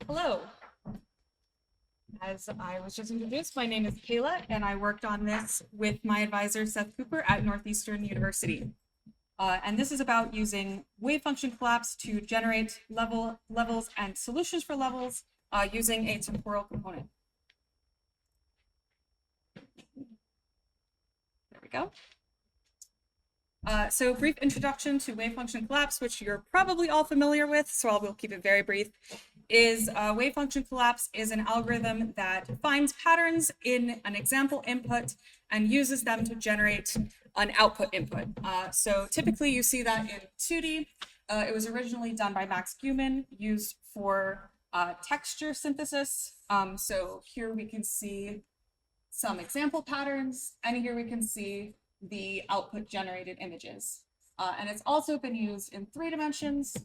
Hello. As I was just introduced, my name is Kayla, and I worked on this with my advisor, Seth Cooper, at Northeastern University. And this is about using wave function collapse to generate levels and solutions for levels using a temporal component. There we go. So brief introduction to wave function collapse, which you're probably all familiar with, so I will keep it very brief, is wave function collapse is an algorithm that finds patterns in an example input and uses them to generate an output input. So typically you see that in 2D. It was originally done by Max Guman, used for texture synthesis. So here we can see some example patterns, and here we can see the output generated images. And it's also been used in 3 dimensions,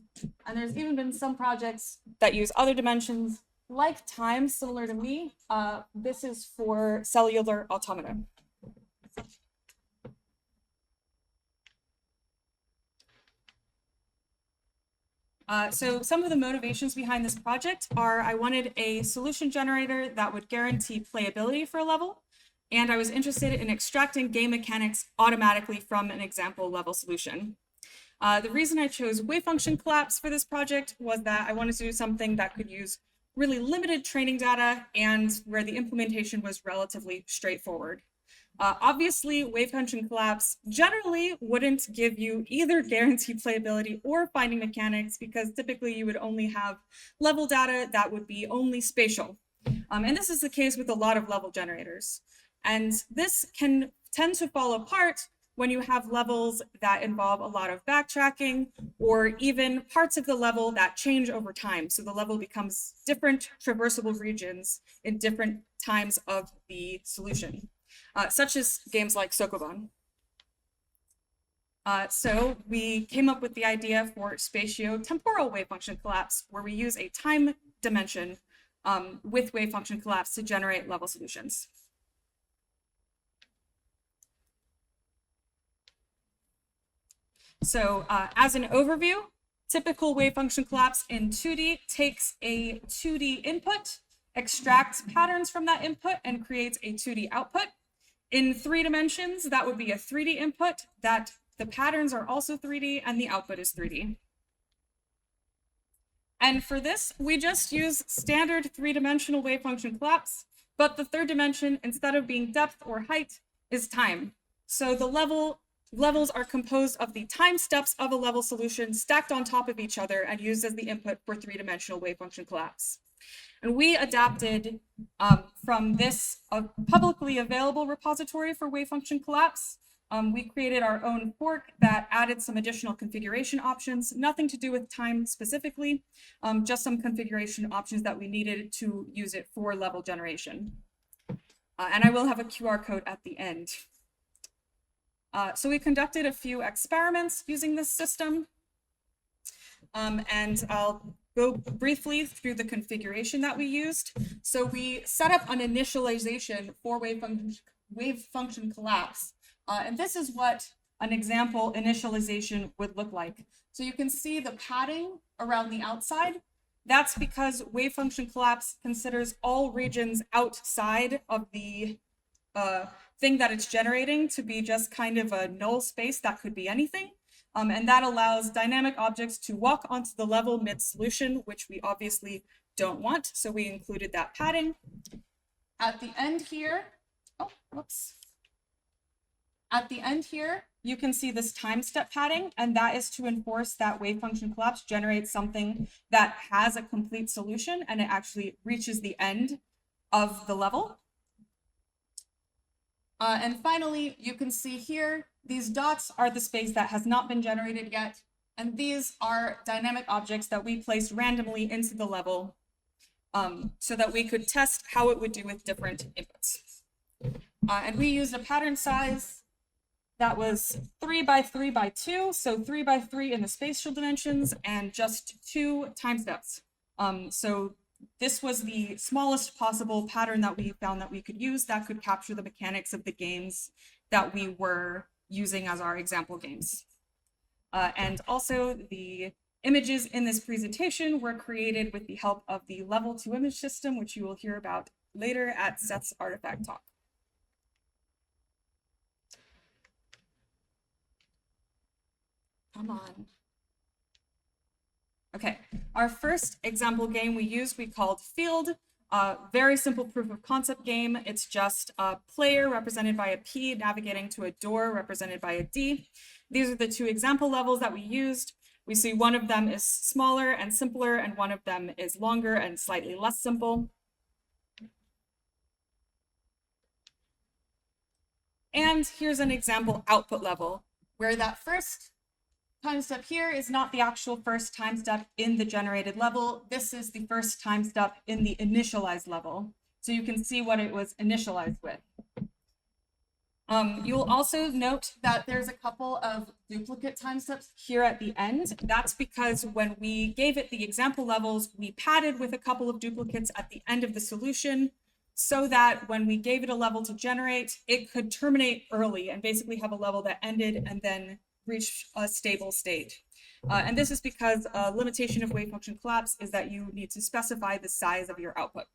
and there's even been some projects that use other dimensions, like time, similar to me. This is for cellular automata. So some of the motivations behind this project are I wanted a solution generator that would guarantee playability for a level, and I was interested in extracting game mechanics automatically from an example level solution. The reason I chose wave function collapse for this project was that I wanted to do something that could use really limited training data and where the implementation was relatively straightforward. Obviously, wave function collapse generally wouldn't give you either guaranteed playability or finding mechanics, because typically you would only have level data that would be only spatial. And this is the case with a lot of level generators. And this can tend to fall apart when you have levels that involve a lot of backtracking, or even parts of the level that change over time. So the level becomes different traversable regions in different times of the solution, such as games like Sokoban. So we came up with the idea for spatio-temporal wave function collapse, where we use a time dimension with wave function collapse to generate level solutions. So as an overview, typical wave function collapse in 2D takes a 2D input, extracts patterns from that input, and creates a 2D output. In 3 dimensions, that would be a 3D input, that the patterns are also 3D, and the output is 3D. And for this, we just use standard 3-dimensional wave function collapse, but the 3rd dimension, instead of being depth or height, is time. So the levels are composed of the time steps of a level solution stacked on top of each other and used as the input for 3-dimensional wave function collapse. And we adapted from this publicly available repository for wave function collapse. We created our own fork that added some additional configuration options, nothing to do with time specifically, just some configuration options that we needed to use it for level generation. And I will have a QR code at the end. So we conducted a few experiments using this system, and I'll go briefly through the configuration that we used. So we set up an initialization for wave function collapse, and this is what an example initialization would look like. So you can see the padding around the outside. That's because wave function collapse considers all regions outside of the thing that it's generating to be just kind of a null space that could be anything. And that allows dynamic objects to walk onto the level mid-solution, which we obviously don't want. So we included that padding. At the end here, At the end here, you can see this time step padding, and that is to enforce that wave function collapse generates something that has a complete solution and it actually reaches the end of the level. And finally, you can see here, these dots are the space that has not been generated yet. And these are dynamic objects that we placed randomly into the level so that we could test how it would do with different inputs. And we used a pattern size that was 3 by 3 by 2, so 3 by 3 in the spatial dimensions and just 2 time steps. So this was the smallest possible pattern that we found that we could use that could capture the mechanics of the games that we were using as our example games. And also the Images in this presentation were created with the help of the Level 2 image system, which you will hear about later at Seth's artifact talk. Come on. Okay, our first example game we called Field. Very simple proof of concept game. It's just a player represented by a P navigating to a door represented by a D. These are the two example levels that we used. We see one of them is smaller and simpler, and one of them is longer and slightly less simple. And here's an example output level, where that first time step here is not the actual first time step in the generated level. This is the first time step in the initialized level. So you can see what it was initialized with. You'll also note that there's a couple of duplicate time steps here at the end. That's because when we gave it the example levels, we padded with a couple of duplicates at the end of the solution so that when we gave it a level to generate, it could terminate early and basically have a level that ended and then reach a stable state. And this is because a limitation of wave function collapse is that you need to specify the size of your output.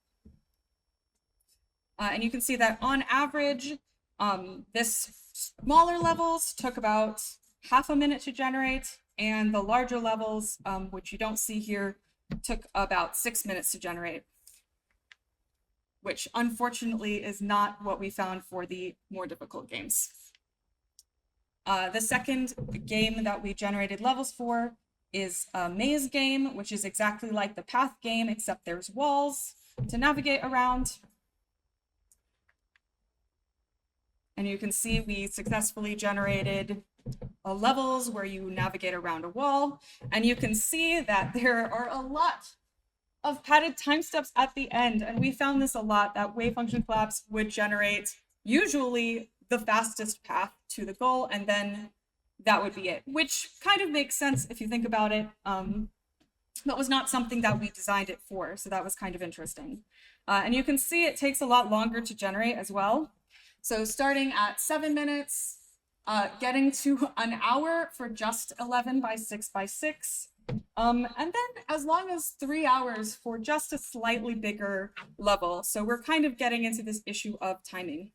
And you can see that on average, this smaller levels took about half a minute to generate, and the larger levels, which you don't see here, took about 6 minutes to generate, which unfortunately is not what we found for the more difficult games. The second game that we generated levels for is a maze game, which is exactly like the path game, except there's walls to navigate around. And you can see we successfully generated levels where you navigate around a wall. And you can see that there are a lot of padded time steps at the end. And we found this a lot, that wave function collapse would generate usually the fastest path to the goal, and then that would be it, which kind of makes sense if you think about it, but was not something that we designed it for, so that was kind of interesting. And you can see it takes a lot longer to generate as well. So starting at 7 minutes, getting to an hour for just 11 by 6 by 6, and then as long as 3 hours for just a slightly bigger level. So we're kind of getting into this issue of timing.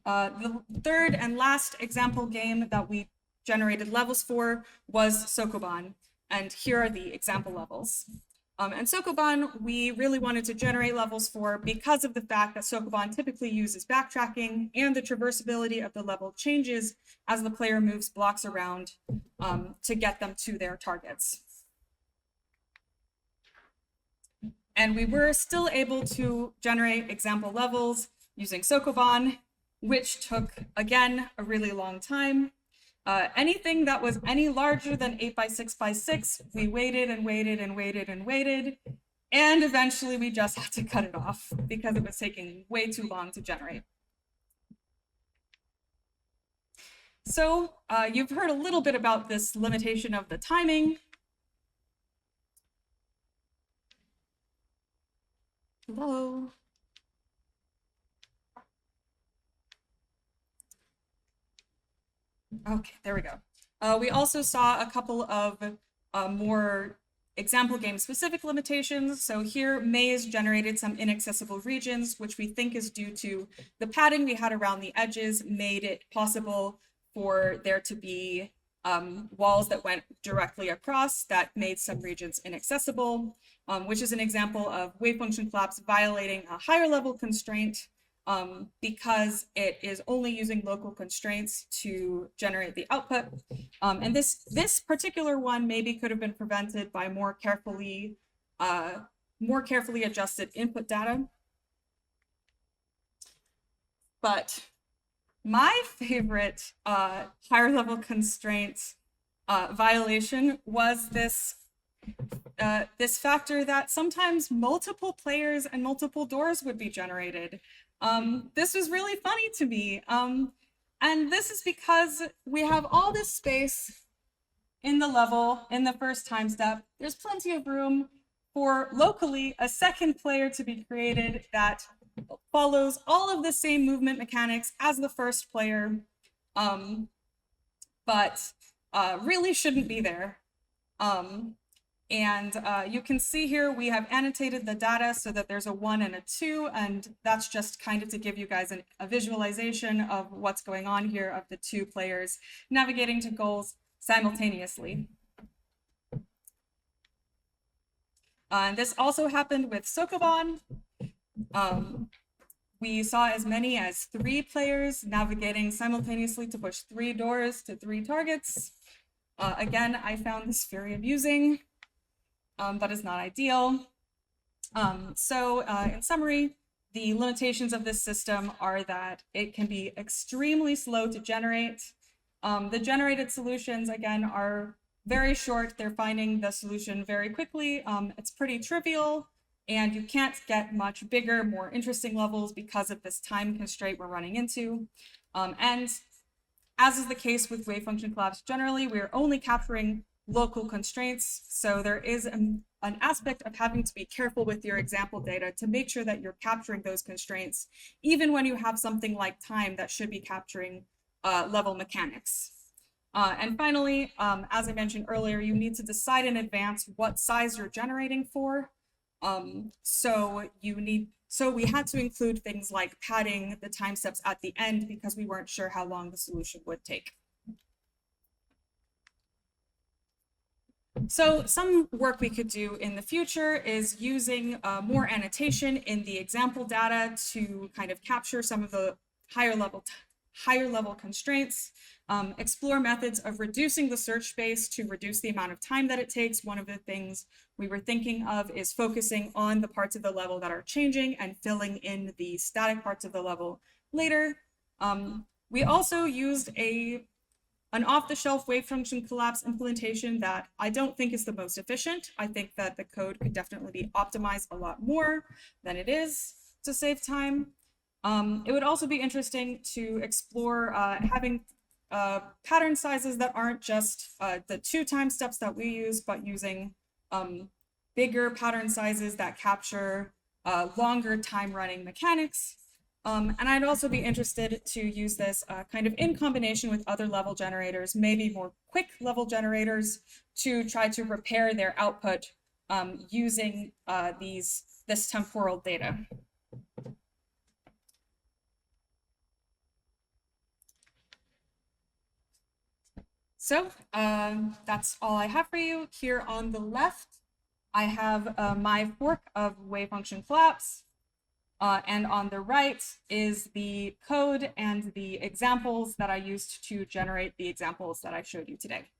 The third and last example game that we generated levels for was Sokoban, and here are the example levels. And Sokoban, we really wanted to generate levels for because of the fact that Sokoban typically uses backtracking, and the traversability of the level changes as the player moves blocks around to get them to their targets. And we were still able to generate example levels using Sokoban, which took, again, a really long time. Anything that was any larger than 8 by 6 by 6, we waited and waited and waited and waited, and eventually we just had to cut it off because it was taking way too long to generate. So you've heard a little bit about this limitation of the timing. Hello. Okay, there we go. We also saw a couple of more example game specific limitations. So here, Maze generated some inaccessible regions, which we think is due to the padding we had around the edges made it possible for there to be walls that went directly across that made some regions inaccessible, which is an example of wave function collapse violating a higher level constraint because it is only using local constraints to generate the output. And this particular one maybe could have been prevented by more carefully adjusted input data. But my favorite higher level constraint violation was this factor that sometimes multiple players and multiple doors would be generated. This was really funny to me. And this is because we have all this space in the level in the first time step. There's plenty of room for locally a second player to be created that follows all of the same movement mechanics as the first player. but really shouldn't be there. You can see here we have annotated the data so that there's a 1 and a 2, and that's just kind of to give you guys a visualization of what's going on here of the 2 players navigating to goals simultaneously. This also happened with Sokoban. We saw as many as 3 players navigating simultaneously to push 3 doors to 3 targets. Again, I found this very amusing, but is not ideal. In summary, the limitations of this system are that it can be extremely slow to generate. The generated solutions, again, are very short. They're finding the solution very quickly. It's pretty trivial, and you can't get much bigger, more interesting levels because of this time constraint we're running into. And as is the case with WaveFunctionCollapse generally, we're only capturing local constraints. So there is an aspect of having to be careful with your example data to make sure that you're capturing those constraints, even when you have something like time that should be capturing level mechanics. And finally, as I mentioned earlier, you need to decide in advance what size you're generating for. So we had to include things like padding the time steps at the end because we weren't sure how long the solution would take. So some work we could do in the future is using more annotation in the example data to kind of capture some of the higher level constraints, explore methods of reducing the search space to reduce the amount of time that it takes. One of the things we were thinking of is focusing on the parts of the level that are changing and filling in the static parts of the level later. We also used an off-the-shelf WaveFunctionCollapse implementation that I don't think is the most efficient. I think that the code could definitely be optimized a lot more than it is to save time. It would also be interesting to explore having pattern sizes that aren't just the 2 time steps that we use, but using bigger pattern sizes that capture longer time running mechanics. And I'd also be interested to use this kind of in combination with other level generators, maybe more quick level generators, to try to repair their output using this temporal data. So that's all I have for you. Here on the left, I have my fork of WaveFunctionCollapse. And on the right is the code and the examples that I used to generate the examples that I showed you today.